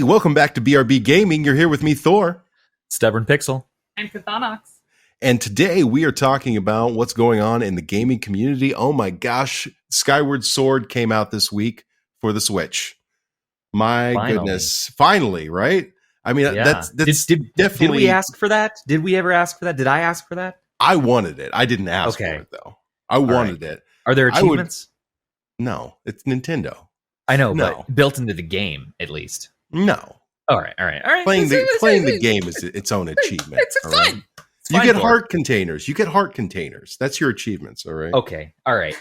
Hey, welcome back to BRB Gaming. You're here with me, Thor. Stubborn Pixel. And Chthonox. And today we are talking about what's going on in the gaming community. Oh my Skyward Sword came out this week for the Switch. My goodness. Finally, right? I mean, that's definitely... Did we ask for that? Did we ever ask for that? Did I ask for that? I wanted it. I didn't ask for it, though. I wanted it. Are there achievements? No, it's Nintendo. I know, but built into the game, at least. No. All right. Playing the game is its own achievement. It's fun. You get heart containers. That's your achievements, all right? Okay. All right.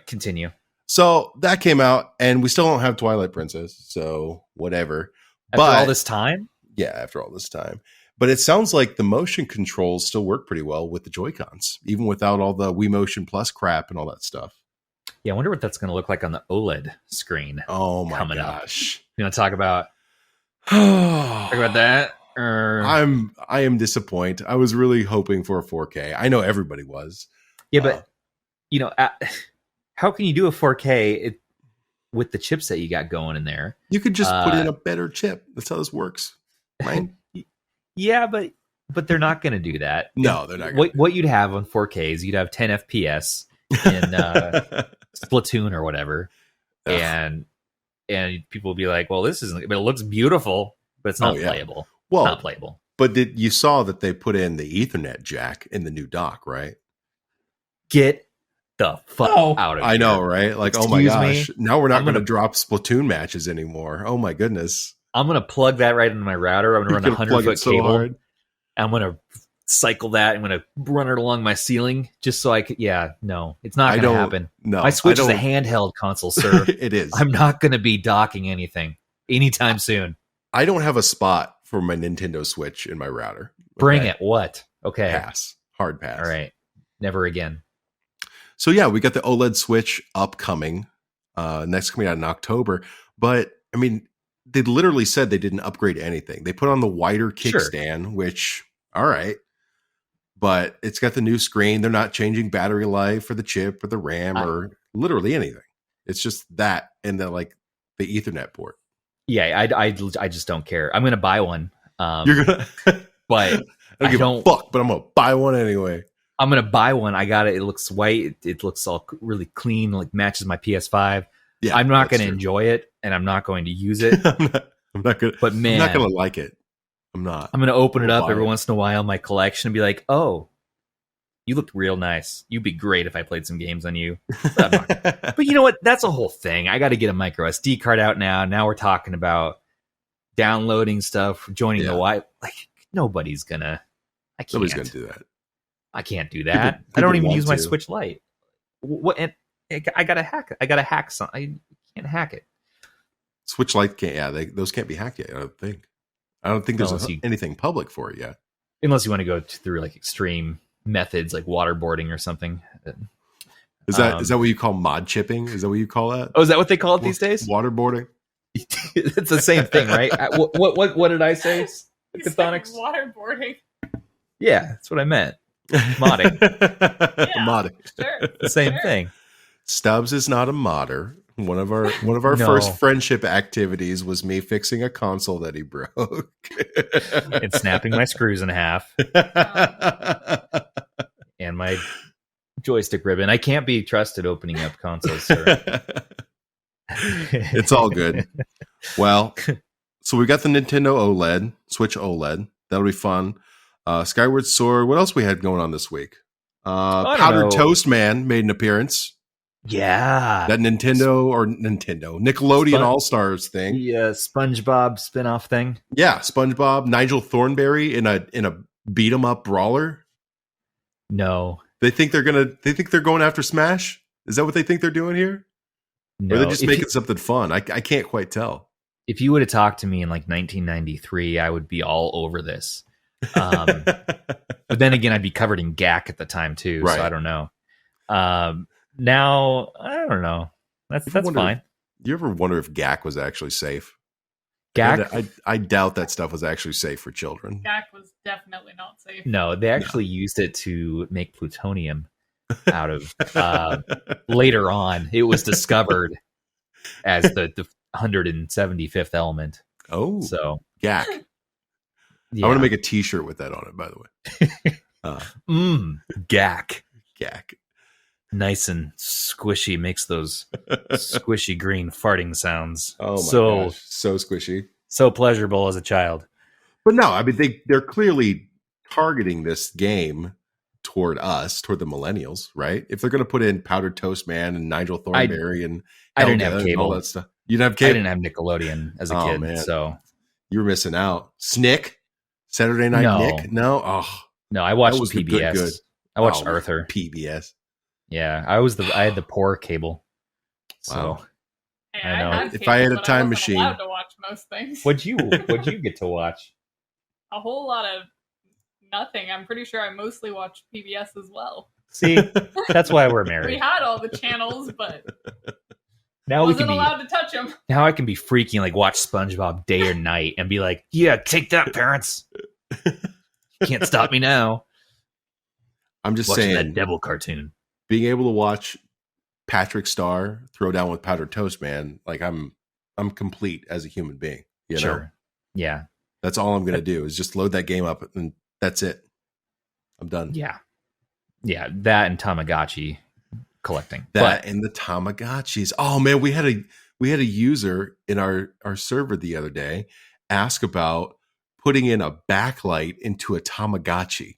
Continue. So that came out, and we still don't have Twilight Princess, so whatever. After all this time? Yeah, after all this time. But it sounds like the motion controls still work pretty well with the Joy-Cons, even without all the Wii Motion Plus crap and all that stuff. Yeah, I wonder what that's going to look like on the OLED screen. Oh my gosh. You want to talk about that? I am disappointed. I was really hoping for a 4K. I know everybody was. Yeah, but how can you do a 4K with the chipset you got going in there? You could just put in a better chip. That's how this works, right? Yeah, but they're not going to do that. No, they're not. What you'd have on 4K is you'd have 10 FPS in Splatoon or whatever, and people will be like, "Well, this isn't. But it looks beautiful, but it's not playable." Well, not playable. But you saw that they put in the Ethernet jack in the new dock, right? Get the fuck out of here! I know, right? Like, Excuse oh my gosh! me? Now we're not going to drop Splatoon matches anymore. Oh my goodness! I'm going to plug that right into my router. I'm going to run a 100-foot cable. Hard. I'm going to cycle that. I'm going to run it along my ceiling just so I could. Yeah, no, it's not going to happen. No, my Switch is a handheld console, sir. It is. I'm not going to be docking anything anytime soon. I don't have a spot for my Nintendo Switch in my router. Okay? Bring it. What? Okay. Pass. Hard pass. All right. Never again. So yeah, we got the OLED Switch upcoming. Next coming out in October. But I mean, they literally said they didn't upgrade anything. They put on the wider kickstand, which, all right. But it's got the new screen. They're not changing battery life or the chip or the RAM or literally anything. It's just that and the Ethernet port. Yeah, I just don't care. I'm going to buy one. You're going to... But I don't fuck, but I'm going to buy one anyway. I'm going to buy one. I got it. It looks white. It looks all really clean, like matches my PS5. Yeah, I'm not going to enjoy it, and I'm not going to use it. I'm not going to. But man, I'm not going to like it. I'm not. I'm going to open it up every once in a while in my collection and be like, oh, you look real nice. You'd be great if I played some games on you. But you know what? That's a whole thing. I got to get a micro SD card out now. Now we're talking about downloading stuff, joining the Wi-Fi. Like, nobody's going to. Nobody's going to do that. I can't do that. People I don't even use my Switch Lite. What? And I got to hack it. I got to hack something. I can't hack it. Switch Lite can't. Yeah, those can't be hacked yet. I don't think there's anything public for it yet. Unless you want to go through like extreme methods, like waterboarding or something. Is that what you call mod chipping? Is that what you call that? Oh, is that what they call it these days? Waterboarding. It's the same thing, right? What did I say? Chthonox? Waterboarding. Yeah, that's what I meant. Modding. Modding. Sure. The same thing. Stubbs is not a modder. One of our first friendship activities was me fixing a console that he broke and snapping my screws in half and my joystick ribbon. I can't be trusted opening up consoles, sir. It's all good. Well, so we got the Nintendo OLED, Switch OLED. That'll be fun. Skyward Sword. What else we had going on this week? Powdered Toast Man made an appearance. Yeah, that Nickelodeon All-Stars thing. Yeah, SpongeBob spin-off thing. Yeah, SpongeBob, Nigel Thornberry in a beat 'em up brawler. No, they think they're going after Smash. Is that what they think they're doing here? No, or they're just making something fun. I can't quite tell. If you would have talked to me in like 1993, I would be all over this. But then again, I'd be covered in gack at the time too, right. So I don't know. Now I don't know. That's fine. You ever wonder if gack was actually safe? Gack? I doubt that stuff was actually safe for children. Gack was definitely not safe. No, they actually used it to make plutonium out of. Later on, it was discovered as the 175th element. Oh, So gack. yeah. I want to make a T-shirt with that on it, by the way. Gack. Gack. Nice and squishy, makes those squishy green farting sounds. Oh my so gosh, so squishy. so pleasurable as a child. But no, I mean they're clearly targeting this game toward us, toward the millennials, right? If they're going to put in Powdered Toast Man and Nigel Thornberry and I didn't Helga have and cable. all that stuff, you didn't have cable. I didn't have Nickelodeon as a Oh, kid, man. so You were missing out. Snick, Saturday Night No. Nick. No, oh, no, I watched That was the PBS. good. I watched Oh, Arthur. PBS. Yeah, I had the poor cable. So Wow. Hey, I know. had If I had a but time wasn't machine- allowed to watch most things. what'd you get to watch? A whole lot of nothing. I'm pretty sure I mostly watched PBS as well. See, that's why we're We married. had all the channels, but Now we wasn't can be. allowed to touch them. Now I can be freaking like watch SpongeBob day or night and be like, "Yeah, take that, parents! You can't stop me now." I'm just Watching that saying, devil cartoon. being able to watch Patrick Star throw down with Powdered Toast Man, like I'm complete as a human being. You know, Sure. Yeah. that's all I'm gonna do is just load that game up and that's it. I'm done. Yeah. Yeah. That and Tamagotchi collecting. That and the Tamagotchis. Oh man, we had a user in our server the other day ask about putting in a backlight into a Tamagotchi,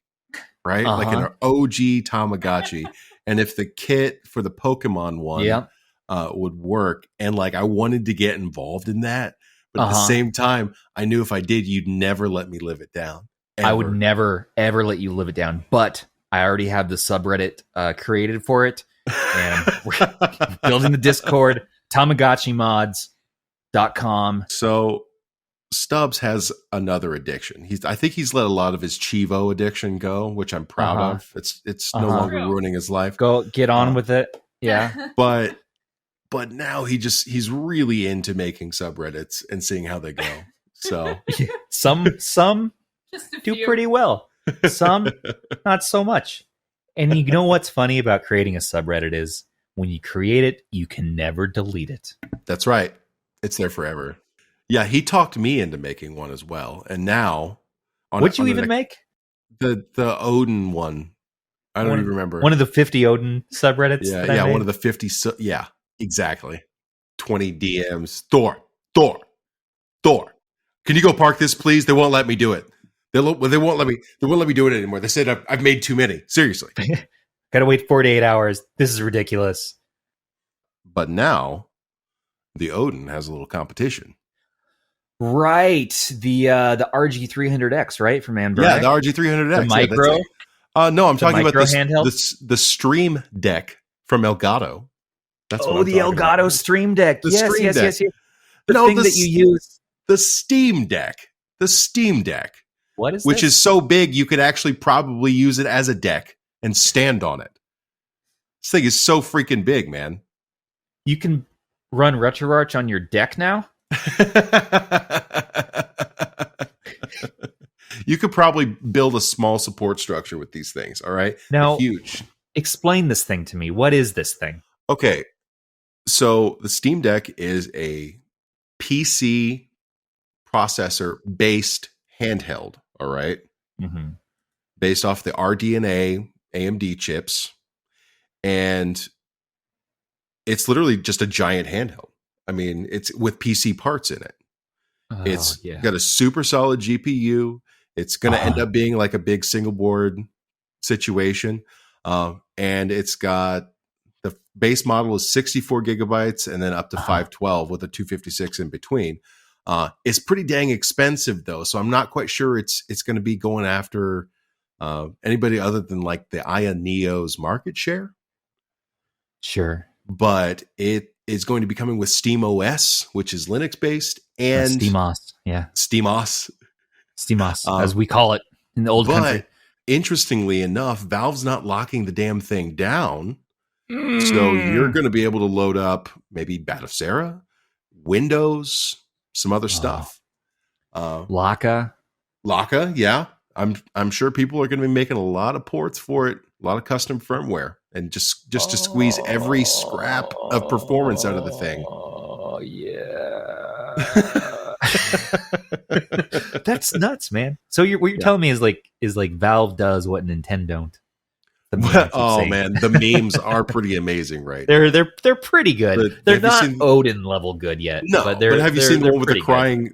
right? Like an OG Tamagotchi, and if the kit for the Pokemon one Yeah. would work, and like I wanted to get involved in that, but at the Uh-huh. same time, I knew if I did, you'd never let me live it down. I would Ever. never, ever let you live it down. But I already have the subreddit created for it. And we're building the Discord, TamagotchiMods.com. So Stubbs has another addiction. I think he's let a lot of his Chivo addiction go, which I'm proud Uh-huh. of. It's no Uh-huh. longer ruining his life. Go get on with it. Yeah. But now he's really into making subreddits and seeing how they go. So Some Just a do few. pretty well. Some not so much. And you know what's funny about creating a subreddit is when you create it, you can never delete it. that's right. It's there forever. Yeah, he talked me into making one as well. And now What'd you even make? the Odin one. I don't even remember. One of the 50 Odin subreddits. Yeah, that I yeah, made? one of the 50. Yeah, exactly. 20 DMs. Thor. Can you go park this, please? They won't let me do it. They won't let me. They won't let me do it anymore. They said I've made too many. Seriously. Gotta wait 48 hours. This is ridiculous. But now, the Odin has a little competition. Right. The RG300X, right? From Anbronic. Yeah, the RG300X. The micro. No, I'm The talking about micro handheld? the Stream Deck from Elgato. That's what I'm the talking Elgato about. Stream Deck. The yes, Stream yes, Deck. yes, yes. The No, thing the that you use. The Steam Deck. The Steam Deck. What is Which this? is so big you could actually probably use it as a deck and stand on it. This thing is so freaking big, man. You can run RetroArch on your deck now? You could probably build a small support structure with these things, all right? Now- They're huge. Explain this thing to me. What is this thing? Okay. So the Steam Deck is a PC processor based handheld, all right? Mm-hmm. Based off the RDNA AMD chips. And it's literally just a giant handheld. I mean, it's with PC parts in it. It's got a super solid GPU. It's going to end up being like a big single board situation. And it's got the base model is 64 gigabytes and then up to 512 with a 256 in between. It's pretty dang expensive though. So I'm not quite sure it's going to be going after anybody other than like the Aya Neo's market share. Sure. But it is going to be coming with SteamOS, which is Linux based, and SteamOS. Yeah. SteamOS. SteamOS, as we call it in the old country. But interestingly enough, Valve's not locking the damn thing down. So you're going to be able to load up maybe Batocera, Windows, some other stuff. Laka. Yeah. I'm sure people are going to be making a lot of ports for it, a lot of custom firmware, and just to squeeze every scrap of performance out of the thing. Oh yeah. That's nuts, man. So what you're telling me is like Valve does what Nintendo don't. The meme I keep saying. Man, the memes are pretty amazing, right? They're pretty good. They're not Odin level good yet. No, but have you seen the one with good.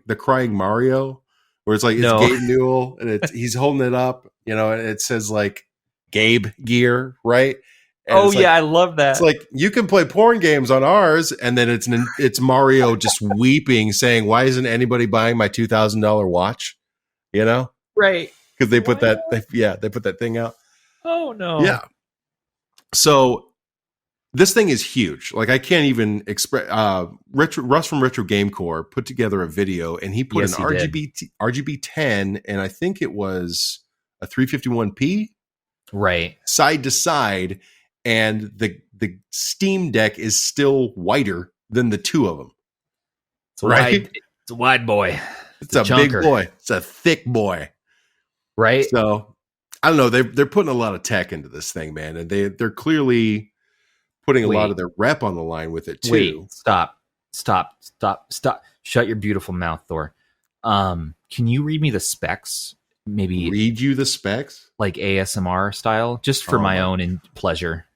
the crying Mario, where it's like it's Gabe Newell and he's holding it up, and it says like Gabe Gear, right? And I love that. It's like you can play porn games on ours, and then it's Mario just weeping, saying, "Why isn't anybody buying my $2,000 watch?" Right? Because they put they put that thing out. Oh no! Yeah. So this thing is huge. Like I can't even express. Russ from Retro Game Core put together a video, and he put an RGB 10, and I think it was a 351p, right, side to side, and the Steam Deck is still wider than the two of them. It's right. It's a wide boy. It's a big boy. It's a thick boy. Right. So I don't know. They're putting a lot of tech into this thing, man, and they're clearly putting a lot of their rep on the line with it too. Wait, stop. Shut your beautiful mouth, Thor. Can you read me the specs? Maybe read you the specs, like ASMR style, just for my own pleasure.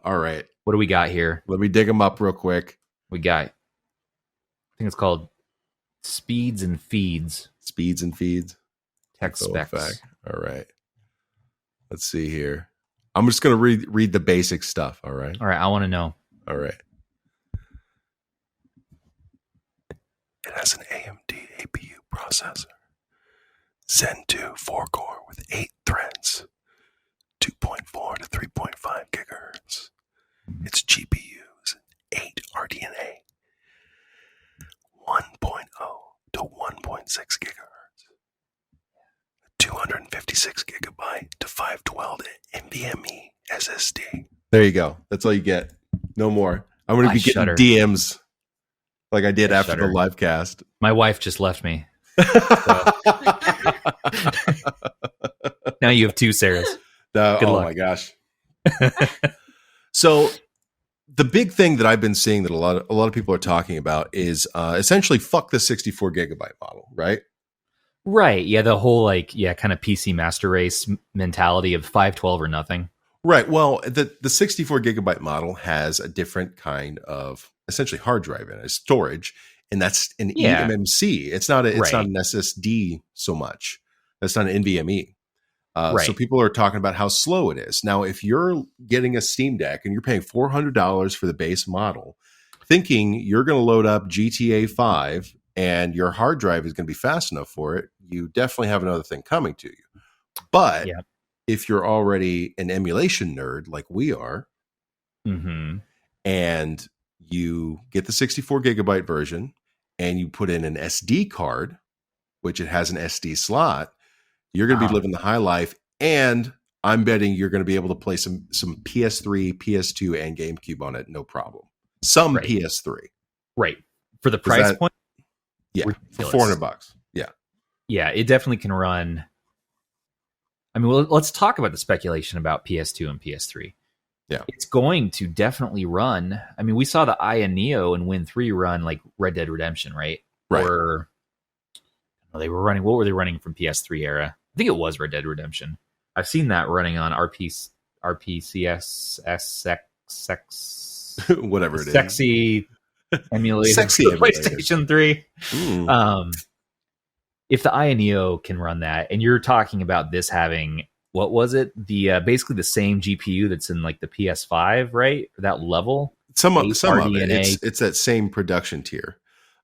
All right. What do we got here? Let me dig them up real quick. We got, I think it's called Speeds and Feeds. Speeds and Feeds. Tech specs. All right. Let's see here. I'm just going to read the basic stuff. All right. All right. I want to know. All right. It has an AMD APU processor. Zen 2 4-core with 8 threads. 2.4 to 3.5 gigahertz. Its GPUs 8 RDNA. 1.0 to 1.6 gigahertz. 256 gigabyte to 512 NVMe SSD. There you go. That's all you get. No more. I'm going to be getting DMs like I did after the live cast. My wife just left me. Now you have 2 Sarahs. Good luck. My gosh. So the big thing that I've been seeing that a lot of people are talking about is essentially fuck the 64 gigabyte model, right? Right. Yeah. The whole kind of PC master race mentality of 512 or nothing. Right. Well, the 64 gigabyte model has a different kind of essentially hard drive in it, storage, and that's an eMMC. It's not an SSD so much. That's not an NVMe. So people are talking about how slow it is. Now, if you're getting a Steam Deck and you're paying $400 for the base model, thinking you're going to load up GTA 5 and your hard drive is going to be fast enough for it, you definitely have another thing coming to you. But if you're already an emulation nerd like we are, and you get the 64 gigabyte version and you put in an SD card, which it has an SD slot, you're going to be living the high life, and I'm betting you're going to be able to play some PS3, PS2, and GameCube on it, no problem. Some PS3, right? For the price point, for $400, yeah, it definitely can run. I mean, well, let's talk about the speculation about PS2 and PS3. Yeah, it's going to definitely run. I mean, we saw the Aya Neo and Win 3 run like Red Dead Redemption, right? Right. Or they were running. What were they running from PS3 era? I think it was Red Dead Redemption. I've seen that running on RPCS, whatever it is. Sexy emulator Sexy for PlayStation 3. If the Aya Neo can run that, and you're talking about this having, what was it? The basically the same GPU that's in like the PS5, right? That level. Some of it. It's that same production tier.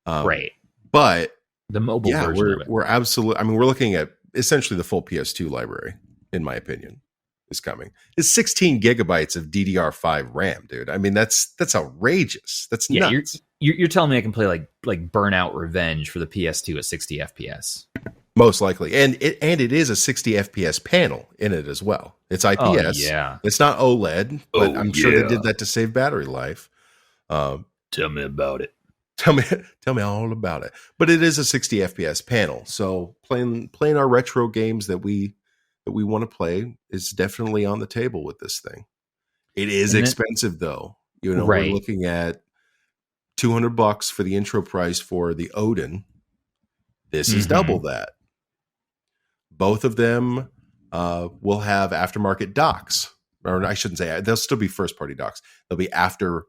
Right. But the mobile version of it. We're absolutely, I mean, we're looking at essentially the full PS2 library, in my opinion, is coming. It's 16 gigabytes of DDR5 RAM, dude. I mean, that's outrageous. That's nuts. You're telling me I can play like Burnout Revenge for the PS2 at 60 FPS? Most likely. And it is a 60 FPS panel in it as well. It's IPS. Oh, yeah. It's not OLED, but I'm sure they did that to save battery life. Tell me about it. Tell me all about it. But it is a 60 FPS panel, so playing our retro games that we want to play is definitely on the table with this thing. It is expensive though. We're looking at $200 for the intro price for the Odin. This is double that. Both of them will have aftermarket docks. Or I shouldn't say, they'll still be first-party docks. They'll be after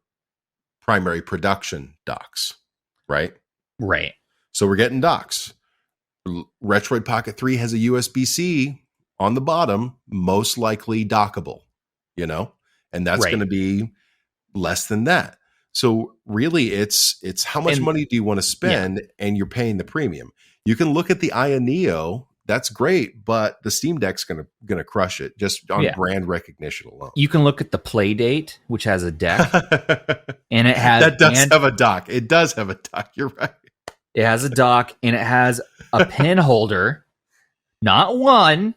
primary production docks, right? Right. So we're getting docks. Retroid Pocket 3 has a USB-C on the bottom, most likely dockable, and that's going to be less than that. So really it's how much money do you want to spend, and you're paying the premium. You can look at the Aya Neo. That's great, but the Steam Deck's gonna crush it just on brand recognition alone. You can look at the Playdate, which has a deck, and it has have a dock. It does have a dock. You're right. It has a dock, and it has a pen holder, not one,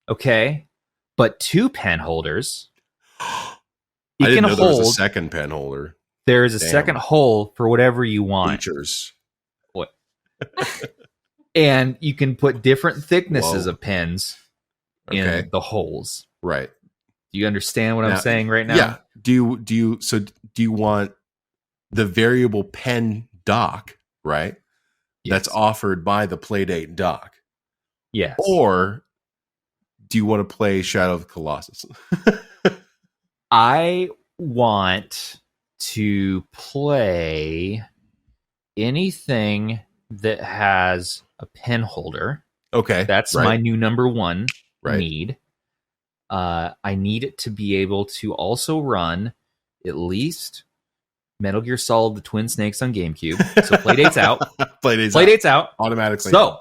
okay, but 2 pen holders. I didn't know there was a second pen holder. There is a second hole for whatever you want. Features. What? And you can put different thicknesses of pens in the holes. Right. Do you understand what I'm saying right now? Yeah. Do you want the variable pen dock, right? Yes. That's offered by the Playdate dock. Yes. Or do you want to play Shadow of the Colossus? I want to play anything that has a pen holder. Okay. That's my new number one right. need. I need it to be able to also run at least Metal Gear Solid: The Twin Snakes on GameCube. So Playdate's out. Playdate's out. Automatically. So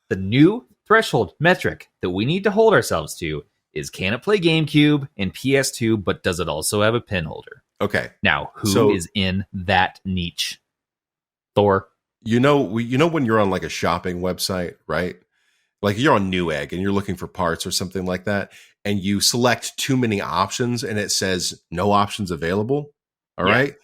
the new threshold metric that we need to hold ourselves to is, can it play GameCube and PS2, but does it also have a pen holder? Okay. Now, who is in that niche? Thor. When you're on like a shopping website, right? Like you're on Newegg and you're looking for parts or something like that, and you select too many options and it says no options available. All right.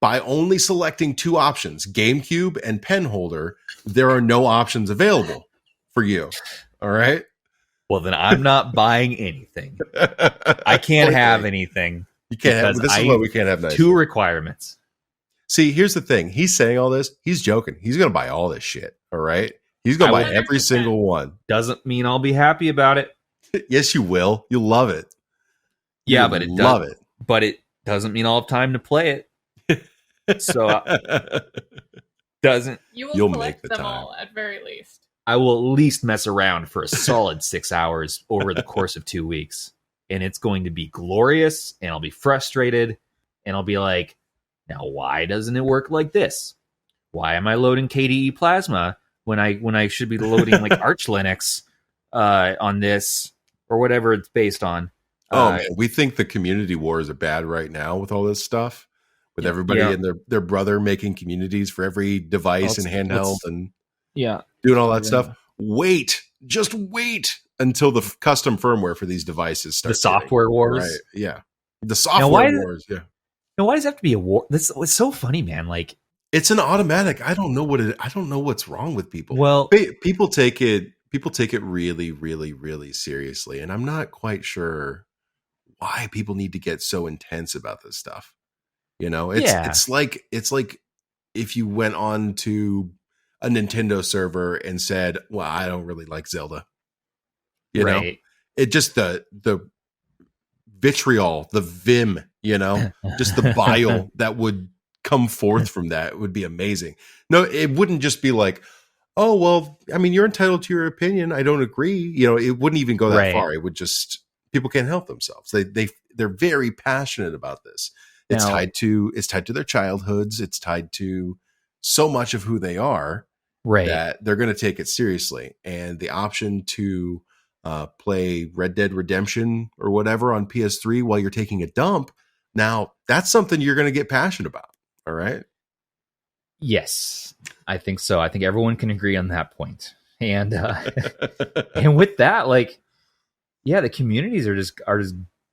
By only selecting 2 options, GameCube and pen holder, there are no options available for you. All right. Well, then I'm not buying anything. I can't have anything. You can't have. This is what we can't have. Nice 2 requirements. See, here's the thing. He's saying all this. He's joking. He's going to buy all this shit. All right. He's going to buy every single one. Doesn't mean I'll be happy about it. Yes, you will. You'll love it. Yeah, but it doesn't mean I'll have time to play it. So doesn't. You'll collect make them all at very least. I will at least mess around for a solid 6 hours over the course of 2 weeks. And it's going to be glorious, and I'll be frustrated, and I'll be like, now why doesn't it work like this? Why am I loading KDE Plasma when I should be loading like Arch Linux on this or whatever it's based on? Man, we think the community wars are bad right now with all this stuff, with everybody and their brother making communities for every device and handheld and doing all that stuff. Just wait until the custom firmware for these devices starts. The software wars, right? Yeah, the software wars. Yeah. Now, why does it have to be a war? It's so funny, man. Like, it's an automatic. I don't know what's wrong with people. Well, people take it really, really, really seriously, and I'm not quite sure why people need to get so intense about this stuff. It's like if you went on to a Nintendo server and said, "Well, I don't really like Zelda." You know, it just the vitriol, the vim, just the bile that would come forth from that would be amazing. No, it wouldn't just be like, oh, well, I mean, you're entitled to your opinion. I don't agree. It wouldn't even go that far. It would just, people can't help themselves. They're very passionate about this. It's tied to their childhoods. It's tied to so much of who they are that they're going to take it seriously. And the option to play Red Dead Redemption or whatever on PS3 while you're taking a dump, now that's something you're going to get passionate about. All right. Yes, I think so. I think everyone can agree on that point. And and with that, like, the communities are just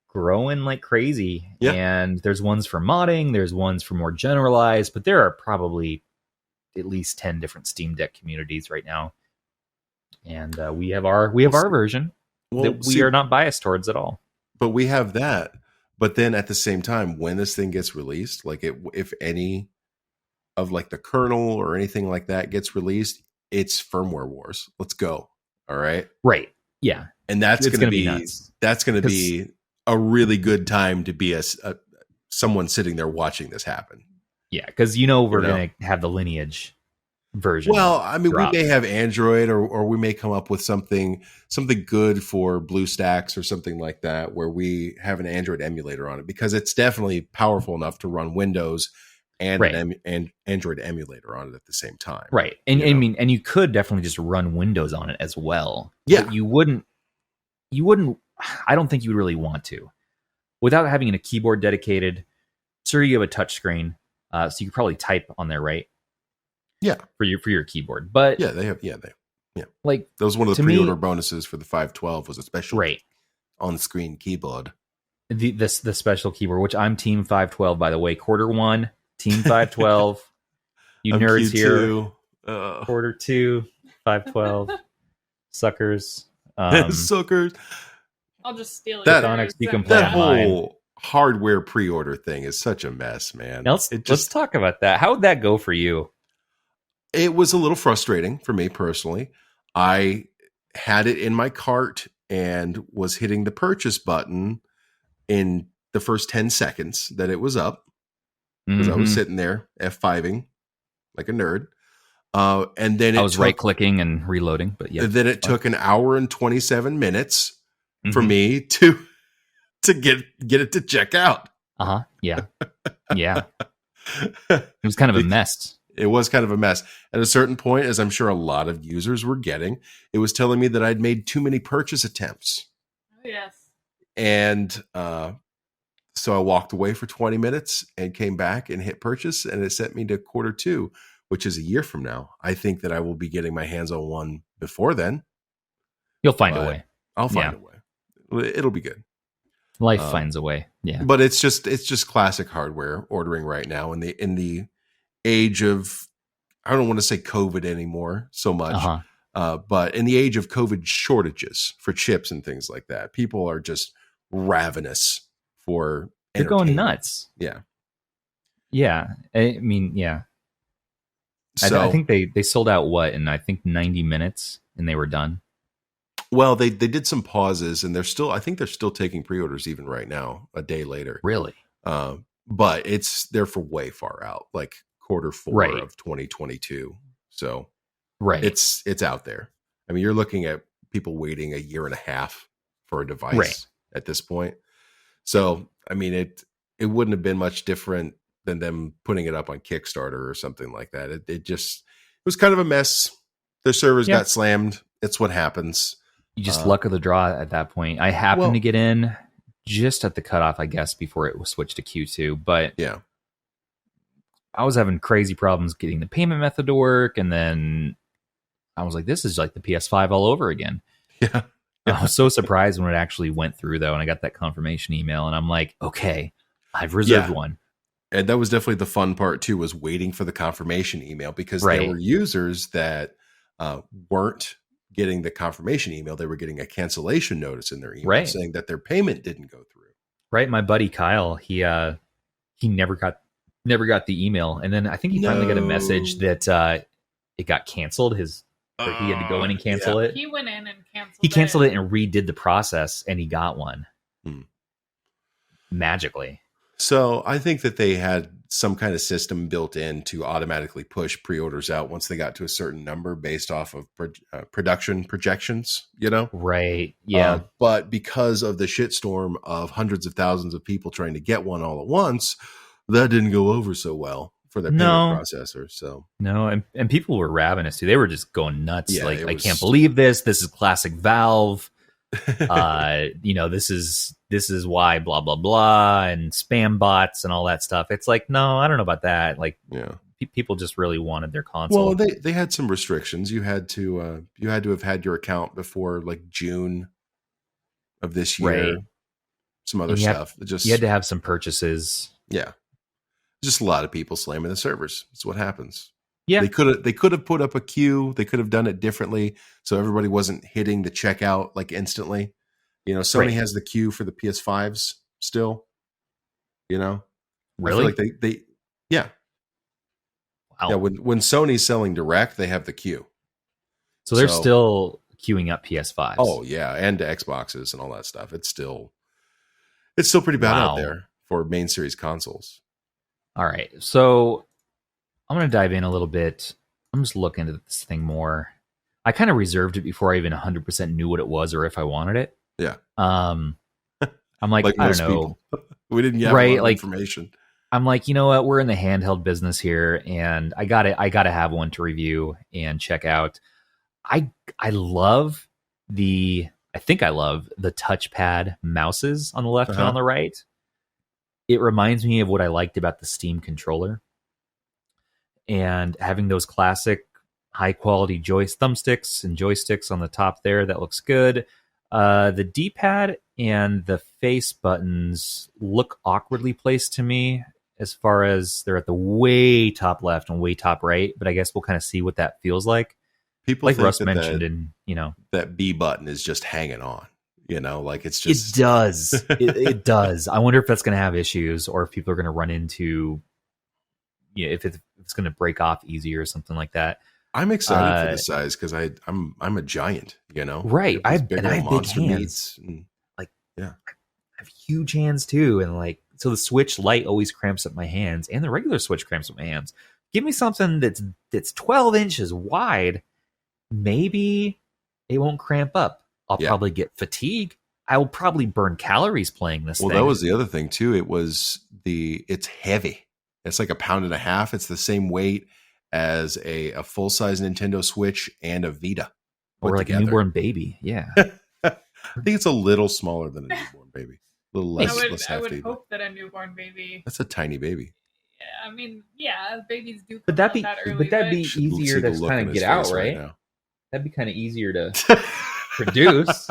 growing like crazy. Yeah. And there's ones for modding, there's ones for more generalized, but there are probably at least 10 different Steam Deck communities right now. And we have our version that we are not biased towards at all. But we have that. But then at the same time, when this thing gets released, like if any of like the kernel or anything like that gets released, it's firmware wars. Let's go. All right. Right. Yeah. And that's It's going to be be nuts. that's going to be a really good time to be a someone sitting there watching this happen. Yeah, because we're going to have the Lineage version. Well, I mean, drop. we may have Android, or we may come up with something good for BlueStacks or something like that, where we have an Android emulator on it, because it's definitely powerful enough to run Windows and an Android emulator on it at the same time. Right. And I mean, and you could definitely just run Windows on it as well. Yeah. But you wouldn't, I don't think you would really want to. Without having a keyboard dedicated, sure, you have a touch screen, so you could probably type on there, right? Yeah. For your keyboard. But yeah, they have, like, that was one of the pre-order bonuses for the 512 was a special on-screen keyboard. The special keyboard, which I'm Team 512, by the way. Quarter 1, Team 512. You nerds here. Quarter 2, 512. Suckers. Suckers. I'll just steal it. Chthonox, you can play that whole hardware pre-order thing is such a mess, man. Now let's talk about that. How would that go for you? It was a little frustrating for me personally. I had it in my cart and was hitting the purchase button in the first 10 seconds that it was up, because I was sitting there F5ing like a nerd. And then I was right-clicking and reloading, but yeah. Then it took an hour and 27 minutes for me to get it to check out. Yeah. Yeah. It was kind of a mess. It was kind of a mess. At a certain point, as I'm sure a lot of users were getting, it was telling me that I'd made too many purchase attempts. Oh, yes. And so I walked away for 20 minutes and came back and hit purchase, and it sent me to quarter 2, which is a year from now. I think that I will be getting my hands on one before then. You'll find a way. I'll find a way. It'll be good. Life finds a way. Yeah. But it's just classic hardware ordering right now in the age of, I don't want to say COVID anymore so much, but in the age of COVID shortages for chips and things like that, people are just ravenous for They're going nuts. Yeah. Yeah. I mean, yeah. So, I think they sold out in I think 90 minutes and they were done. Well, they did some pauses, and I think they're still taking pre-orders even right now, a day later. Really? But they're for way far out, like quarter 4 of 2022. So it's out there. I mean, you're looking at people waiting a year and a half for a device at this point. So, I mean, it wouldn't have been much different than them putting it up on Kickstarter or something like that. It was kind of a mess. Their servers got slammed. It's what happens. You just luck of the draw at that point. I happened to get in just at the cutoff, I guess, before it was switched to Q2. But yeah, I was having crazy problems getting the payment method to work. And then I was like, this is like the PS5 all over again. Yeah. I was so surprised when it actually went through, though. And I got that confirmation email. And I'm like, okay, I've reserved one. And that was definitely the fun part, too, was waiting for the confirmation email, because there were users that weren't getting the confirmation email. They were getting a cancellation notice in their email saying that their payment didn't go through. Right. My buddy Kyle, he never got the email. And then I think he finally got a message that it got canceled. He had to go in and cancel it. He went in and canceled it. He canceled it and redid the process, and he got one. Magically. So I think that they had some kind of system built in to automatically push pre-orders out once they got to a certain number based off of production projections, Right. Yeah. But because of the shitstorm of hundreds of thousands of people trying to get one all at once, that didn't go over so well for their payment processor. So no, and people were ravenous too. They were just going nuts. Yeah, I can't believe this. This is classic Valve. This is why blah blah blah, and spam bots and all that stuff. It's like, no, I don't know about that. Like, people just really wanted their console. Well, they had some restrictions. You had to have had your account before like June of this year. Right. Some other stuff. You had to have some purchases. Yeah, just a lot of people slamming the servers. That's what happens. Yeah, they could have put up a queue. They could have done it differently, so everybody wasn't hitting the checkout like instantly. Sony has the queue for the PS5s still. Really? I feel like they Wow. Yeah, when Sony's selling direct, they have the queue. So they're still queuing up PS5s. Oh yeah, and Xboxes and all that stuff. It's still pretty bad out there for main series consoles. All right, so I'm going to dive in a little bit. I'm just looking at this thing more. I kind of reserved it before I even 100% knew what it was or if I wanted it. Yeah. I'm like I don't know. We didn't have a lot of information. I'm like, you know what? We're in the handheld business here, and I gotta have one to review and check out. I love the touchpad mouses on the left and on the right. It reminds me of what I liked about the Steam controller, and having those classic high quality thumbsticks and joysticks on the top there. That looks good. The D-pad and the face buttons look awkwardly placed to me, as far as they're at the way top left and way top right, but I guess we'll kind of see what that feels like. People like think Russ mentioned, and that B button is just hanging on. Like it's just it does. it does. I wonder if that's going to have issues, or if people are going to run into, if it's going to break off easier or something like that. I'm excited for the size because I'm a giant. Right? I have big hands. I have huge hands too, and so the Switch Lite always cramps up my hands, and the regular Switch cramps up my hands. Give me something that's 12 inches wide. Maybe it won't cramp up. I'll probably get fatigue. I will probably burn calories playing this thing. Well, that was the other thing too. It's heavy. It's like 1.5 pounds. It's the same weight as a full size Nintendo Switch and a Vita. Or like together. A newborn baby. Yeah. I think it's a little smaller than a newborn baby. A little less hefty. I would hope that a newborn baby. That's a tiny baby. Yeah, I mean, babies do. But that'd be easier to kind of get out, right? That'd be kind of easier to produce.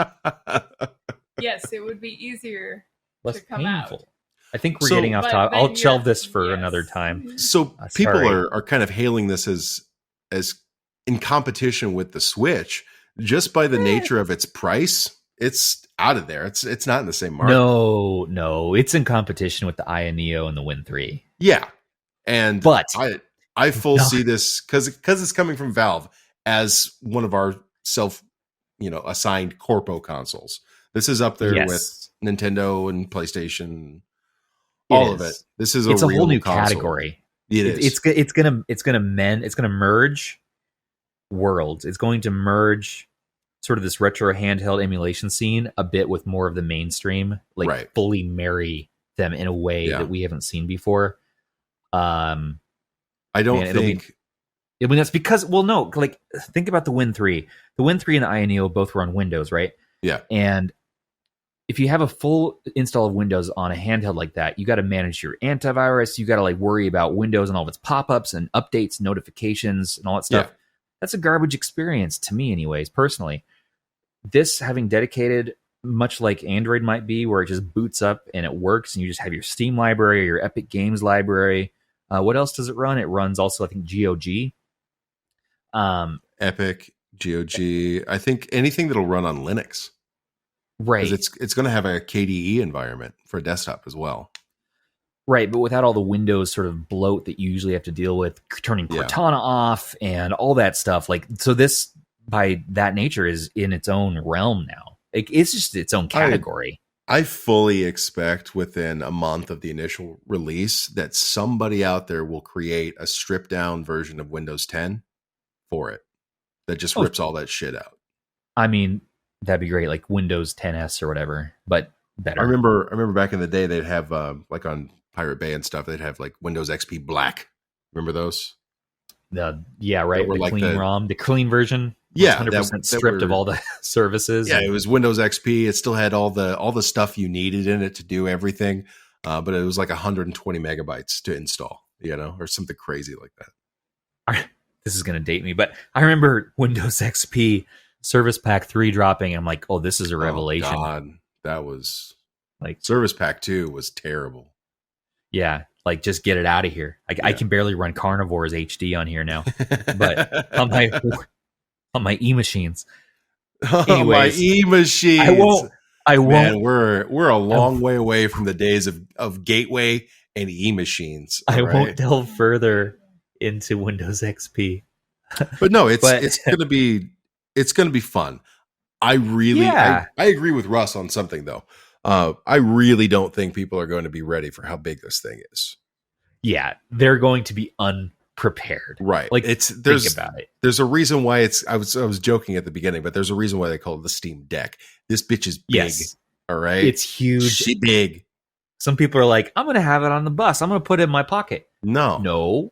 Yes, it would be easier. Less to come painful. Out. I think we're getting off topic. I'll shelve this for another time. So people are kind of hailing this as in competition with the Switch, just by the nature of its price. It's out of there. It's not in the same market. No, it's in competition with the Aya Neo and the Win 3. Yeah, but I see this because it's coming from Valve as one of our assigned corpo consoles. This is up there with Nintendo and PlayStation. All of it. This is it's a whole new console. Category. It is. It's gonna merge worlds. It's going to merge sort of this retro handheld emulation scene a bit with more of the mainstream, fully marry them in a way that we haven't seen before. I don't think. I mean, that's because, think about the Win 3. The Win 3 and the Aya Neo both were on Windows, right? Yeah. And if you have a full install of Windows on a handheld like that, you got to manage your antivirus. You got to worry about Windows and all of its pop-ups and updates, notifications, and all that stuff. Yeah. That's a garbage experience to me, anyways, personally. This having dedicated, much like Android might be, where it just boots up and it works, and you just have your Steam library or your Epic Games library. What else does it run? It runs also, I think, GOG. Epic, GOG. I think anything that'll run on Linux. Right. Because it's going to have a KDE environment for a desktop as well. Right, but without all the Windows sort of bloat that you usually have to deal with, turning Cortana off and all that stuff. So this, by that nature, is in its own realm now. It's just its own category. I fully expect within a month of the initial release that somebody out there will create a stripped down version of Windows 10 for it that just rips all that shit out. I mean, that'd be great, like Windows 10s or whatever, but better. I remember back in the day they'd have on Pirate Bay and stuff, they'd have Windows XP Black. Remember those? Right. The clean ROM, the clean version. Yeah, 100% stripped of all the services. Yeah, it was Windows XP. It still had all the stuff you needed in it to do everything, but it was 120 megabytes to install, or something crazy like that. This is going to date me, but I remember Windows XP Service Pack 3 dropping, and I'm like, oh, this is a revelation. Oh, God. That was Service Pack 2 was terrible. Yeah, just get it out of here. I can barely run Carnivores HD on here now, but on my e-machines. Anyways, my e-machines. I won't. Man, we're a long way away from the days of Gateway and e-machines. I won't delve further into Windows XP. But no, But- it's gonna be fun. I really Yeah. I agree with Russ on something though. I really don't think people are going to be ready for how big this thing is. Yeah, they're going to be unprepared. Right. Like, Think about it. There's a reason why I was joking at the beginning, but there's a reason why they call it the Steam Deck. This bitch is big. Yes. All right. It's huge. She big. Some people are like, I'm going to have it on the bus. I'm going to put it in my pocket. No.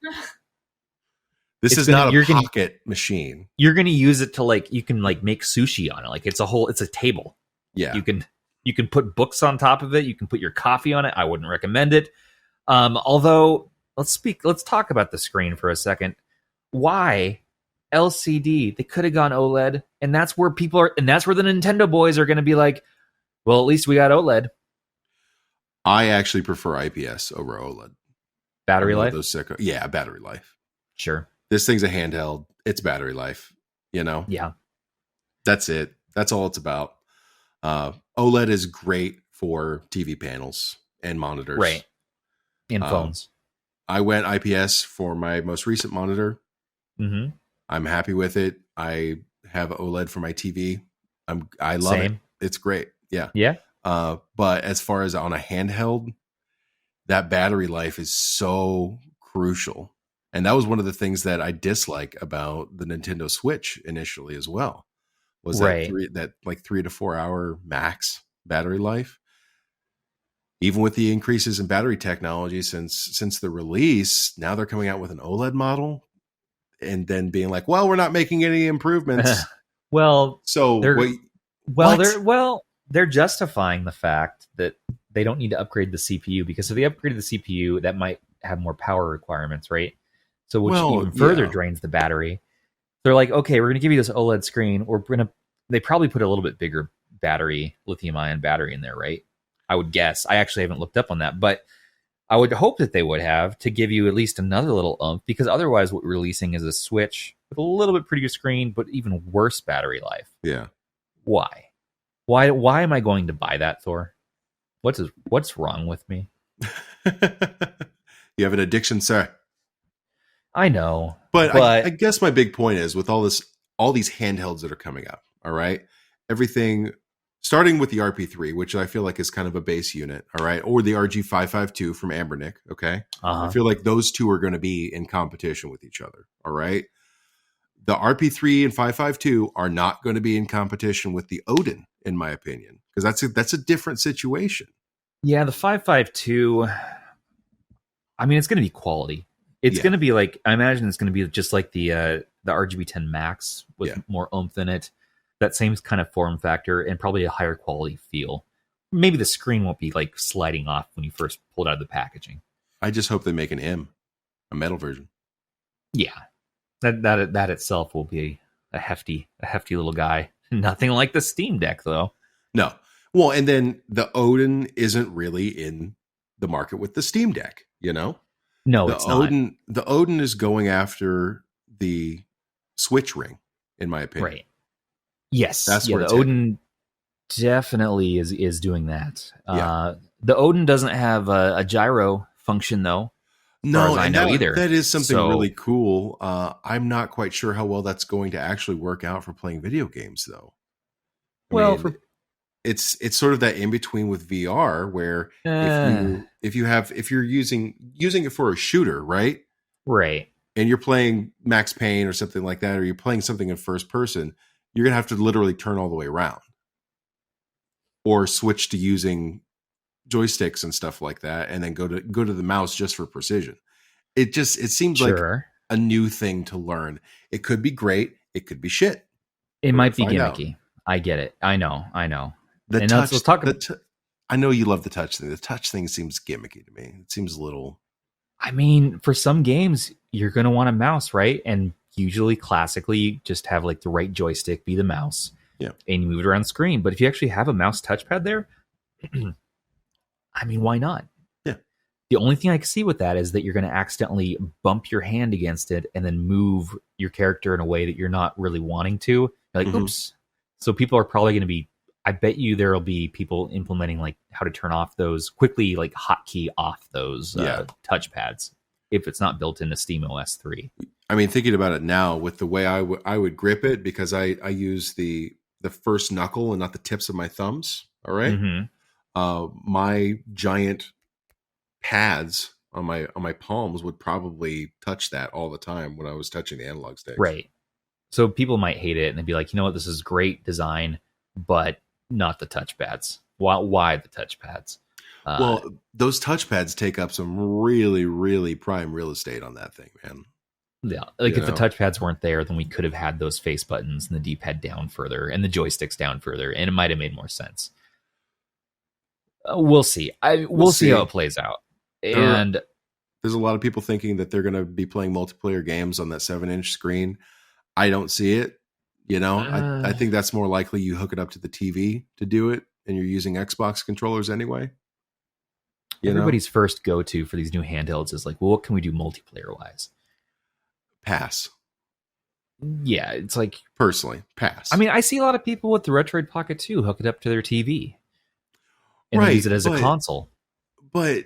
This It's is gonna- not you're a gonna- pocket machine. You're going to use it to like, you can like make sushi on it. Like it's a table. Yeah. You can put books on top of it. You can put your coffee on it. I wouldn't recommend it. Although let's talk about the screen for a second. Why LCD? They could have gone OLED, and that's where that's where the Nintendo boys are going to be like, well, at least we got OLED. I actually prefer IPS over OLED. Battery life? Yeah, battery life. Sure. This thing's a handheld. It's battery life. You know? Yeah. That's it. That's all it's about. OLED is great for TV panels and monitors. Right. In phones. I went IPS for my most recent monitor. Mm-hmm. I'm happy with it. I have OLED for my TV. I love it. It's great. Yeah. Yeah. But as far as on a handheld, that battery life is so crucial. And that was one of the things that I dislike about the Nintendo Switch initially as well. Was that 3 to 4 hour max battery life. Even with the increases in battery technology since the release, now they're coming out with an OLED model and then being like, well, we're not making any improvements. Well, so they're justifying the fact that they don't need to upgrade the CPU, because if they upgraded the CPU, that might have more power requirements, right? So which even further drains the battery. They're like, okay, we're going to give you this OLED screen. They probably put a little bit bigger battery, lithium-ion battery in there, right? I would guess. I actually haven't looked up on that, but I would hope that they would have, to give you at least another little oomph, because otherwise what we're releasing is a Switch with a little bit prettier screen, but even worse battery life. Yeah. Why? Why am I going to buy that, Thor? What's wrong with me? You have an addiction, sir. I know. But I guess my big point is, with all these handhelds that are coming up, all right? Everything starting with the RP3, which I feel like is kind of a base unit, all right? Or the RG552 from Ambernick, okay? Uh-huh. I feel like those two are going to be in competition with each other, all right? The RP3 and 552 are not going to be in competition with the Odin, in my opinion, because that's a different situation. Yeah, the 552, I mean, it's going to be quality. It's going to be like, I imagine it's going to be just like the RGB 10 Max with more oomph in it. That same kind of form factor and probably a higher quality feel. Maybe the screen won't be like sliding off when you first pull it out of the packaging. I just hope they make a metal version. Yeah, that itself will be a hefty little guy. Nothing like the Steam Deck though. No, well, and then the Odin isn't really in the market with the Steam Deck. You know, no, it's not. The Odin is going after the Switch Ring, in my opinion. Right. Yes, that's where the Odin definitely is doing that. The Odin doesn't have a gyro function though. No, I know either. That is something really cool. I'm not quite sure how well that's going to actually work out for playing video games, though. It's sort of that in between with VR, where if you're using it for a shooter, right, and you're playing Max Payne or something like that, or you're playing something in first person, you're gonna have to literally turn all the way around, or switch to using joysticks and stuff like that, and then go to the mouse just for precision. It seems like a new thing to learn. It could be great. It could be shit. It might be gimmicky. I get it. I know. The touch. I know you love the touch thing. The touch thing seems gimmicky to me. It seems a little. I mean, for some games, you're going to want a mouse, right? And usually, classically, you just have like the right joystick be the mouse. Yeah. And you move it around the screen. But if you actually have a mouse touchpad there, I mean, why not? Yeah. The only thing I can see with that is that you're going to accidentally bump your hand against it and then move your character in a way that you're not really wanting to. You're like, oops. So people are probably going to be, I bet you there'll be people implementing like how to turn off those quickly, like hotkey off those touchpads. if it's not built into SteamOS 3. I mean, thinking about it now, with the way I would grip it, because I use the first knuckle and not the tips of my thumbs. All right. My giant pads on my palms would probably touch that all the time when I was touching the analog sticks. Right. So people might hate it and they'd be like, you know what, this is great design, but not the touchpads. Why the touchpads? Well, those touchpads take up some really, really prime real estate on that thing, man. Yeah, like if the touchpads weren't there, then we could have had those face buttons and the D-pad down further and the joysticks down further, and it might have made more sense. We'll see. We'll see how it plays out. And there's a lot of people thinking that they're going to be playing multiplayer games on that 7-inch screen. I don't see it. I think that's more likely you hook it up to the TV to do it, and you're using Xbox controllers anyway. Everybody's first go-to for these new handhelds is like, well, what can we do multiplayer-wise? Pass. Yeah, it's like... Personally, pass. I mean, I see a lot of people with the Retroid Pocket 2 hook it up to their TV. And use it as a console. But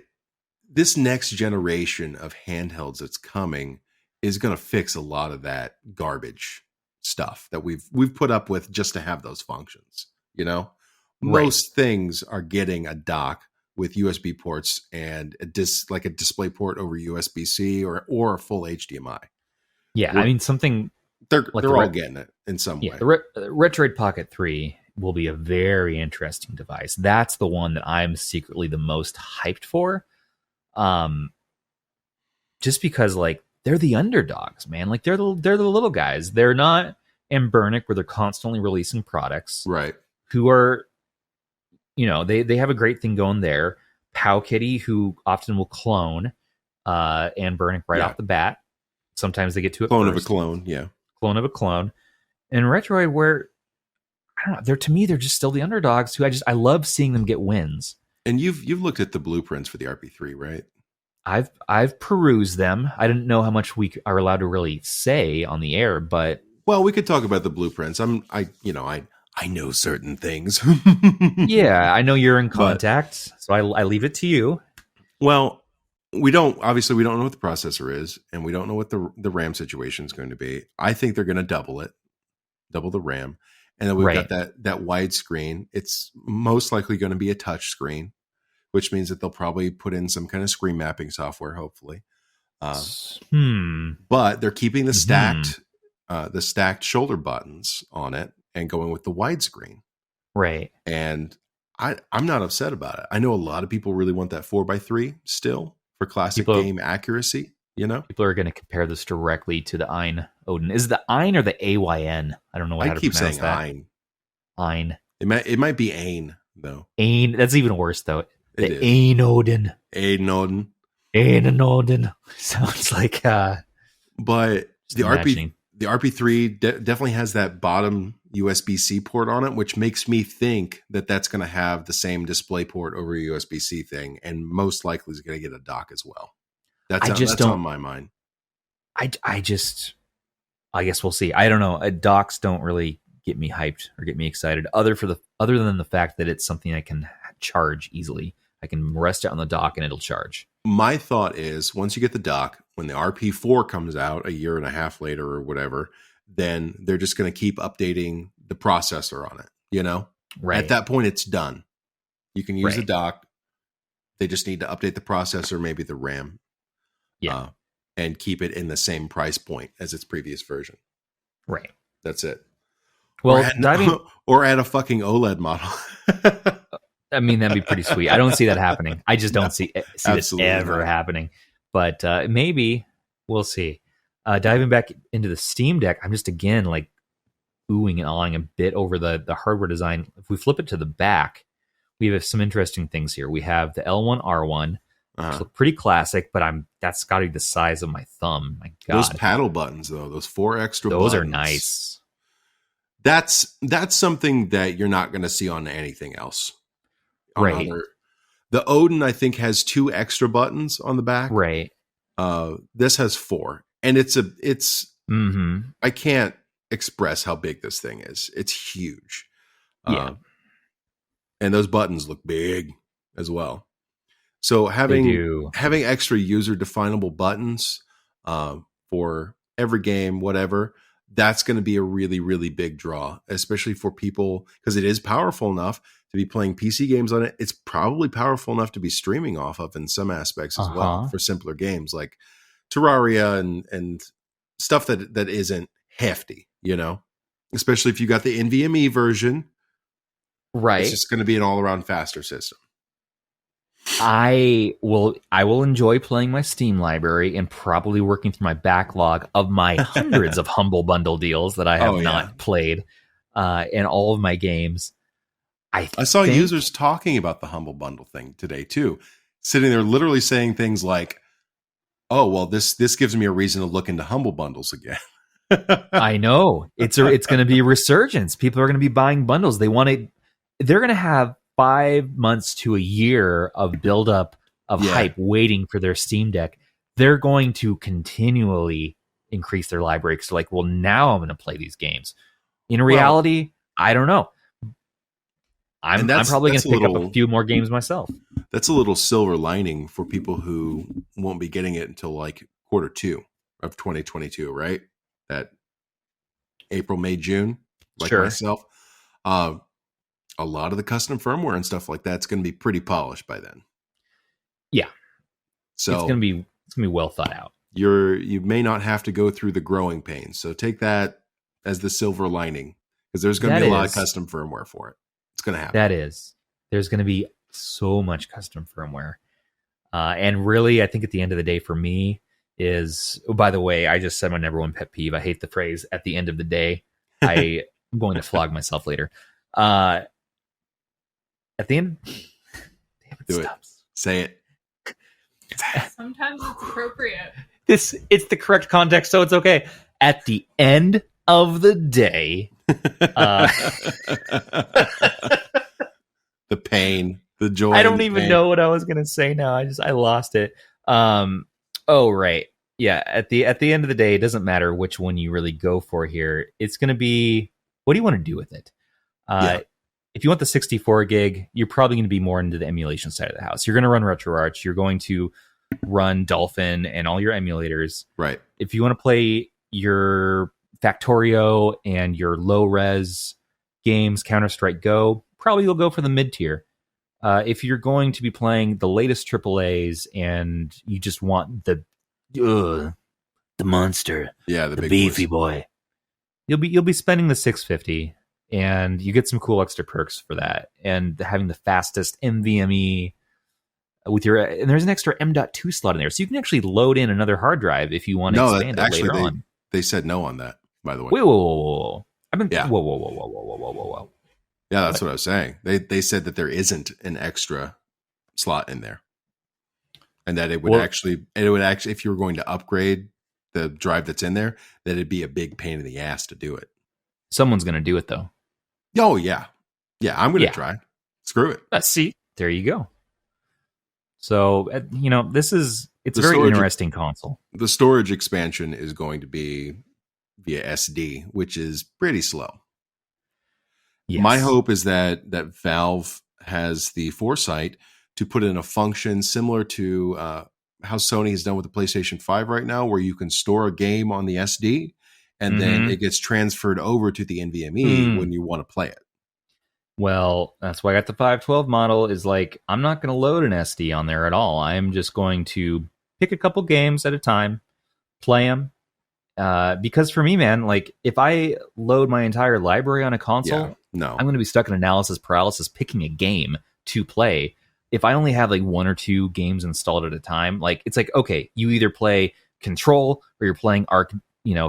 this next generation of handhelds that's coming is going to fix a lot of that garbage stuff that we've put up with just to have those functions. Most things are getting a dock with USB ports and like a display port over USB-C or a full HDMI. Yeah, I mean, something... They're all getting it in some way. The Retroid Pocket 3 will be a very interesting device. That's the one that I'm secretly the most hyped for. Just because, like, they're the underdogs, man. Like, they're the little guys. They're not Embernic, where they're constantly releasing products. Right. Who are, they have a great thing going there. Powkitty, who often will clone Embernic right off the bat. Sometimes they get to it clone first. Of a clone, yeah. Clone of a clone. And Retroid, where, I don't know, to me, they're just still the underdogs who I love seeing them get wins. And you've looked at the blueprints for the RP3, right? I've perused them. I didn't know how much we are allowed to really say on the air, but... Well, we could talk about the blueprints. I know certain things. Yeah, I know you're in contact, so I leave it to you. Well, we don't know what the processor is, and we don't know what the RAM situation is going to be. I think they're going to double the RAM, and then we've got that wide screen. It's most likely going to be a touch screen, which means that they'll probably put in some kind of screen mapping software, hopefully. But they're keeping the stacked shoulder buttons on it and going with the widescreen. Right. And I'm not upset about it. I know a lot of people really want that 4x3 still for classic game accuracy. People are going to compare this directly to the Ein Odin. Is it the Ein or the AYN? I don't know how to pronounce that. I keep saying Ein. It might be Ain though. Ain. That's even worse though. The Ein Odin. Ein Odin. Ein Odin. Sounds like. But the RP3 definitely has that bottom USB-C port on it, which makes me think that that's going to have the same display port over a USB-C thing, and most likely is going to get a dock as well. That's on my mind. I guess we'll see. I don't know. Docks don't really get me hyped or get me excited, other than the fact that it's something I can charge easily. I can rest it on the dock and it'll charge. My thought is, once you get the dock, when the RP4 comes out a year and a half later or whatever, then they're just going to keep updating the processor on it. Right. At that point, it's done. You can use the dock. They just need to update the processor, maybe the RAM. Yeah. And keep it in the same price point as its previous version. Right. That's it. Well, or add a fucking OLED model. I mean, that'd be pretty sweet. I don't see that happening. I just don't see this ever happening. But maybe we'll see. Diving back into the Steam Deck, I'm just again like oohing and awing a bit over the hardware design. If we flip it to the back, we have some interesting things here. We have the L1R1, which look pretty classic, but that's got to be the size of my thumb. My God, those paddle buttons though, those 4 extra those buttons, are nice. That's something that you're not going to see on anything else. Right. The Odin, I think, has 2 extra buttons on the back. Right. This has 4, and it's I can't express how big this thing is. It's huge. Yeah. And those buttons look big as well. So They do. having extra user definable buttons for every game, whatever, that's going to be a really, really big draw, especially for people, because it is powerful enough to be playing PC games on it. It's probably powerful enough to be streaming off of in some aspects as well for simpler games like Terraria and stuff that isn't hefty, especially if you got the NVMe version. Right. It's just going to be an all around faster system. I will enjoy playing my Steam library and probably working through my backlog of my hundreds of Humble Bundle deals that I have not played in all of my games. I saw users talking about the Humble Bundle thing today too, sitting there literally saying things like, "Oh, well, this gives me a reason to look into Humble Bundles again." I know it's going to be a resurgence. People are going to be buying bundles. They're going to have 5 months to a year of buildup of hype waiting for their Steam Deck. They're going to continually increase their library. So like, well, now I'm going to play these games. In reality, I don't know. I'm probably going to pick up a few more games myself. That's a little silver lining for people who won't be getting it until like Q2 of 2022, right? That April, May, June, like myself. A lot of the custom firmware and stuff like that's going to be pretty polished by then. Yeah. So it's going to be well thought out. You may not have to go through the growing pains. So take that as the silver lining, because there's going to be a lot of custom firmware for it. It's going to happen. There's going to be so much custom firmware. And really, I think at the end of the day for me is, by the way, I just said my number one pet peeve. I hate the phrase at the end of the day. I'm going to flog myself later. At the end, damn it, do Stubbs. It. Say it. Sometimes it's appropriate. It's the correct context, so it's okay. At the end of the day, the pain, the joy. I don't even know what I was gonna say now. I lost it. Oh right, yeah. At the end of the day, it doesn't matter which one you really go for here. It's gonna be, what do you want to do with it? If you want the 64 gig, you're probably going to be more into the emulation side of the house. You're going to run RetroArch. You're going to run Dolphin and all your emulators. Right. If you want to play your Factorio and your low-res games, Counter-Strike Go, probably you'll go for the mid-tier. If you're going to be playing the latest AAAs and you just want the monster, the big beefy boy, you'll be spending the $650. And you get some cool extra perks for that. And having the fastest NVMe and there's an extra M.2 slot in there. So you can actually load in another hard drive if you want to expand it later on. They said no on that, by the way. Whoa. Whoa. Yeah, that's what I was saying. They said that there isn't an extra slot in there. And that it would actually, if you were going to upgrade the drive that's in there, that it'd be a big pain in the ass to do it. Someone's going to do it, though. Oh, yeah. Yeah, I'm going to try. Screw it. Let's see. There you go. So, it's a very interesting console. The storage expansion is going to be via SD, which is pretty slow. Yes. My hope is that Valve has the foresight to put in a function similar to how Sony has done with the PlayStation 5 right now, where you can store a game on the SD and then it gets transferred over to the NVMe when you want to play it. Well, that's why I got the 512 model. Is like, I'm not going to load an SD on there at all. I'm just going to pick a couple games at a time, play them. Because for me, man, like if I load my entire library on a console, I'm going to be stuck in analysis paralysis picking a game to play. If I only have like one or two games installed at a time, like it's like, okay, you either play Control or you're playing Ark,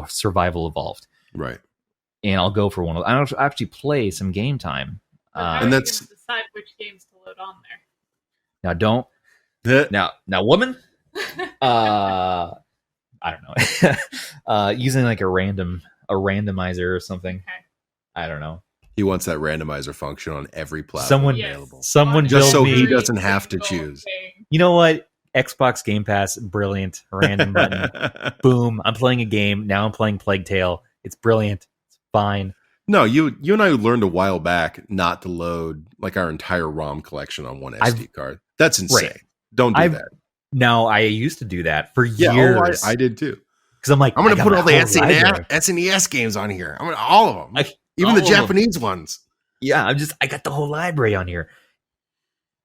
Survival Evolved. Right. And I'll go for one of them. I'll actually play some game time. And that's going to decide which games to load on there. Now, woman. I don't know. Using like a randomizer or something. Okay. I don't know. He wants that randomizer function on every platform available. Someone just so he doesn't have to choose. You know what? Xbox Game Pass, brilliant. Random button. Boom. I'm playing a game. Now I'm playing Plague Tale. It's brilliant. It's fine. No, you and I learned a while back not to load like our entire ROM collection on one SD card. That's insane. Right. Don't do that. No, I used to do that for Yeah, years. I did too. Because I'm like, I'm going to put all the SNES. SNES games on here. I'm gonna all of them, even all the of them. Japanese ones. Yeah, I got the whole library on here.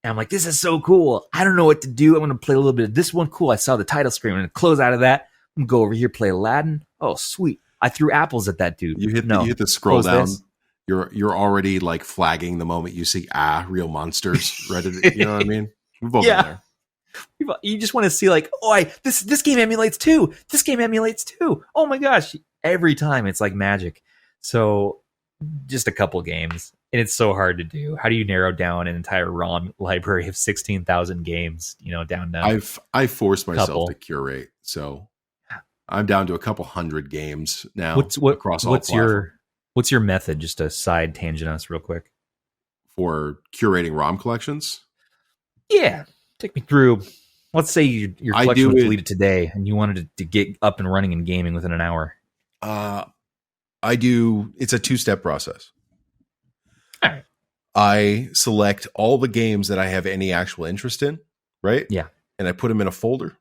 And I'm like, this is so cool. I don't know what to do. I'm going to play a little bit of this one. Cool. I saw the title screen. I'm going to close out of that. I'm going to go over here, play Aladdin. Oh, sweet. I threw apples at that dude. You hit the scroll down. You're already like flagging the moment you see real monsters. Reddit, you know what I mean? We've all been there. You just want to see like, this game emulates too. This game emulates too. Oh my gosh. Every time it's like magic. So just a couple games. And it's so hard to do. How do you narrow down an entire ROM library of 16,000 games, down to I forced myself to curate. So I'm down to a couple hundred games now across all platforms. What's your method? Just a side tangent on us real quick. For curating ROM collections? Yeah. Take me through. Let's say your collection was deleted today and you wanted to get up and running in gaming within an hour. It's a 2-step process. All right. I select all the games that I have any actual interest in, right? Yeah. And I put them in a folder.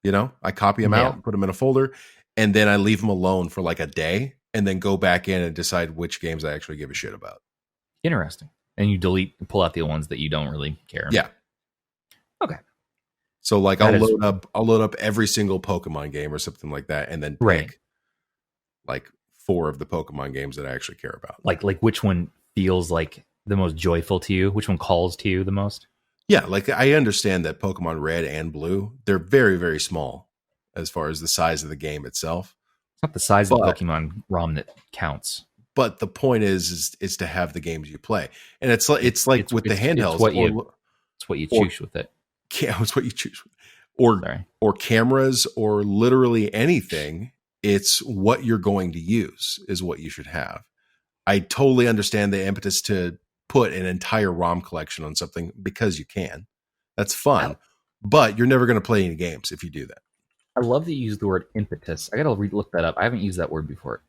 I copy them out, put them in a folder, and then I leave them alone for like a day and then go back in and decide which games I actually give a shit about. Interesting. And you pull out the ones that you don't really care. Yeah. Okay. So like I'll load up every single Pokemon game or something like that and then pick like 4 of the Pokemon games that I actually care about. Like which one feels like the most joyful to you? Which one calls to you the most? Yeah, like I understand that Pokemon Red and Blue, they're very, very small as far as the size of the game itself. It's not the size of the Pokemon ROM that counts. But the point is to have the games you play. And it's like with the handhelds. It's what you choose with it. Yeah, it's what you choose. Or cameras or literally anything. It's what you're going to use is what you should have. I totally understand the impetus to put an entire ROM collection on something because you can. That's fun. But you're never going to play any games if you do that. I love that you use the word impetus. I got to look that up. I haven't used that word before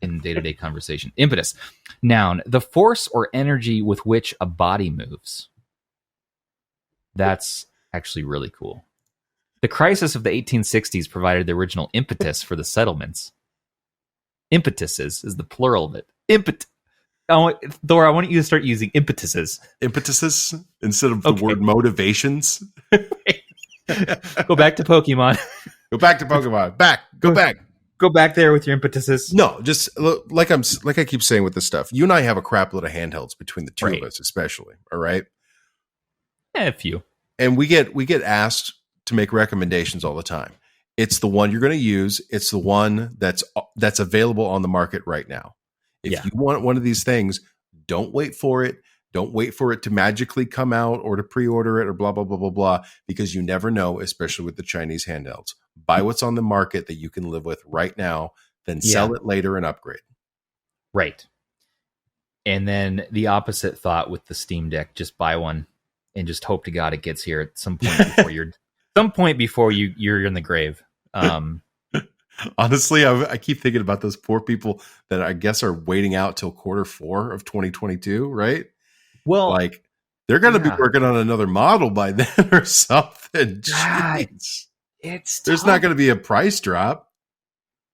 in day-to-day conversation. Impetus. Noun, the force or energy with which a body moves. That's actually really cool. The crisis of the 1860s provided the original impetus for the settlements. Impetuses is the plural of it. Thor, I want you to start using impetuses. Impetuses instead of the word motivations. Go back to Pokemon. Go back to Pokemon. Go back. Go back there with your impetuses. No, just like I keep saying with this stuff. You and I have a crap load of handhelds between the two of us, especially. All right. A few. And we get asked to make recommendations all the time. It's the one you're going to use. It's the one that's available on the market right now. If you want one of these things, don't wait for it. Don't wait for it to magically come out or to pre-order it or blah, blah, blah, blah, blah, because you never know, especially with the Chinese handhelds. Buy what's on the market that you can live with right now, then sell it later and upgrade. Right. And then the opposite thought with the Steam Deck, just buy one and just hope to God it gets here at some point before you're in the grave. Honestly, I keep thinking about those poor people that I guess are waiting out till Q4 of 2022, right? Well, like they're going to be working on another model by then or something. Jeez. It's there's not going to be a price drop.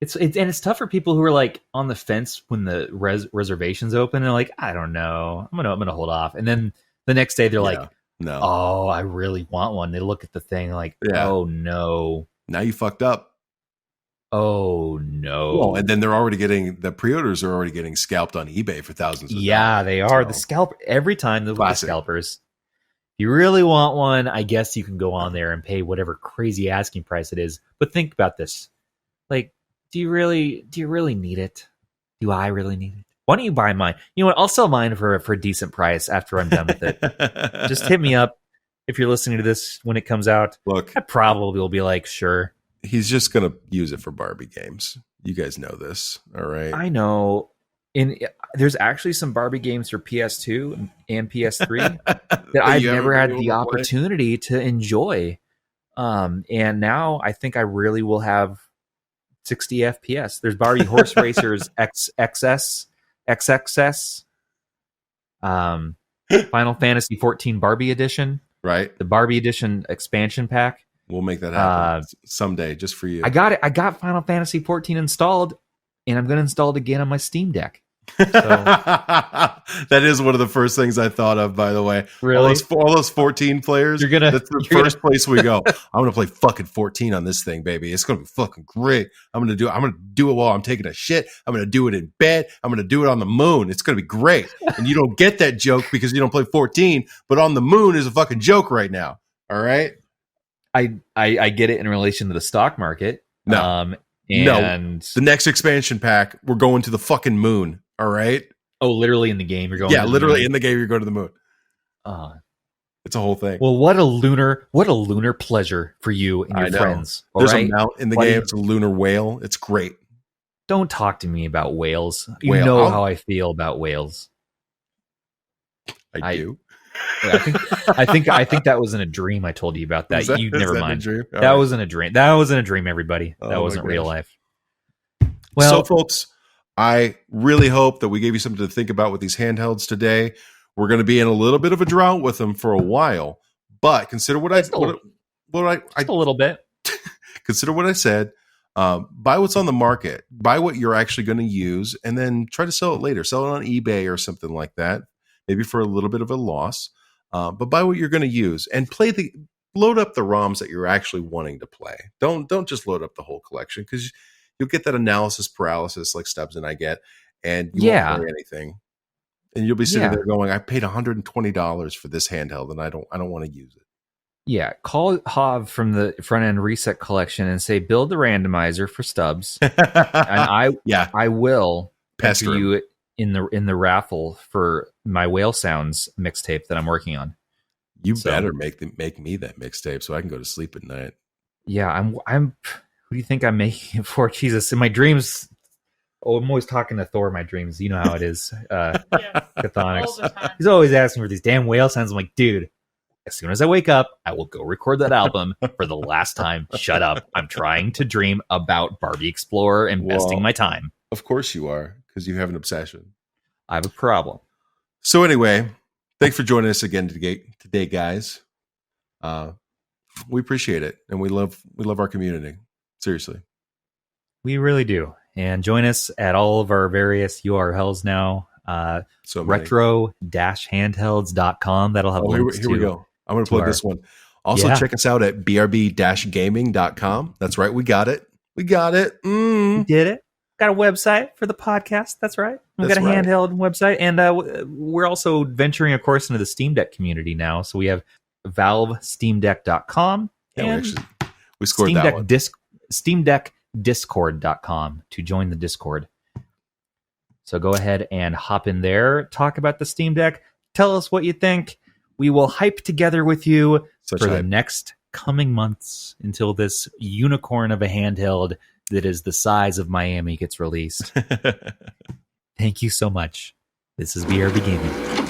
It's tough for people who are like on the fence when the reservations open and they're like, I don't know, I'm gonna hold off, and then the next day they're like, no, oh, I really want one. They look at the thing like, oh no, now you fucked up. Oh no! Well, and then the pre-orders are already getting scalped on eBay for thousands of dollars. They are. The scalp every time the scalpers. If you really want one, I guess you can go on there and pay whatever crazy asking price it is. But think about this: like, do you really need it? Do I really need it? Why don't you buy mine? You know what? I'll sell mine for a decent price after I'm done with it. Just hit me up if you're listening to this when it comes out. Look, I probably will be like, sure. He's just going to use it for Barbie games. You guys know this, all right? I know. And there's actually some Barbie games for PS2 and PS3 that I've never had the opportunity to enjoy. And now I think I really will have 60 FPS. There's Barbie Horse Racers XXS, XXS, Final Fantasy 14 Barbie Edition. Right. The Barbie Edition expansion pack. We'll make that happen someday, just for you. I got it. I got Final Fantasy 14 installed, and I'm going to install it again on my Steam Deck. That is one of the first things I thought of, by the way. Really? All those 14 players. That's the first place we go. I'm gonna play fucking 14 on this thing, baby. It's gonna be fucking great. I'm gonna do it while I'm taking a shit. I'm gonna do it in bed. I'm gonna do it on the moon. It's gonna be great. And you don't get that joke because you don't play 14, but on the moon is a fucking joke right now. All right. I get it in relation to the stock market. No. The next expansion pack, we're going to the fucking moon. All right. Oh, literally in the game you're going. Yeah, literally in the game you're going to the moon. It's a whole thing. Well, what a lunar pleasure for you and your friends. There's a mount in the game. It's a lunar whale. It's great. Don't talk to me about whales. You know how I feel about whales. I do. I think that was in a dream. I told you about that. Never mind. That wasn't a dream. That wasn't a dream. Everybody, that wasn't real life. Well, so folks, I really hope that we gave you something to think about with these handhelds today. We're going to be in a little bit of a drought with them for a while, but consider what I a little bit. Consider what I said. Buy what's on the market. Buy what you're actually going to use, and then try to sell it later. Sell it on eBay or something like that. Maybe for a little bit of a loss, but buy what you're going to use and load up the ROMs that you're actually wanting to play. Don't just load up the whole collection because you'll get that analysis paralysis like Stubbs and I get, and you won't play anything. And you'll be sitting there going, "I paid $120 for this handheld, and I don't want to use it." Yeah, call Hav from the front end reset collection and say, "Build the randomizer for Stubbs," and I will pester you in the raffle for my Whale Sounds mixtape that I'm working on. You better make me that mixtape so I can go to sleep at night. Yeah, I'm. Who do you think I'm making it for? Jesus, in my dreams. Oh, I'm always talking to Thor in my dreams. You know how it is. Chthonox. He's always asking for these damn whale sounds. I'm like, dude, as soon as I wake up, I will go record that album for the last time. Shut up. I'm trying to dream about Barbie Explorer and investing my time. Of course you are, because you have an obsession. I have a problem. So anyway, thanks for joining us again today, guys. We appreciate it, and we love our community. Seriously. We really do. And join us at all of our various URLs now. Retro-handhelds.com. That'll have links here we go. I'm going to plug this one. Also, check us out at brb-gaming.com. That's right. We got it. We did it. Got a website for the podcast. That's right. We've got a handheld website. And we're also venturing, of course, into the Steam Deck community now. So we have valvesteamdeck.com. Yeah, we scored that one. SteamDeckDiscord.com to join the Discord. So go ahead and hop in there. Talk about the Steam Deck. Tell us what you think. We will hype together with you the next coming months until this unicorn of a handheld that is the size of Miami gets released. Thank you so much. This is BRB Gaming.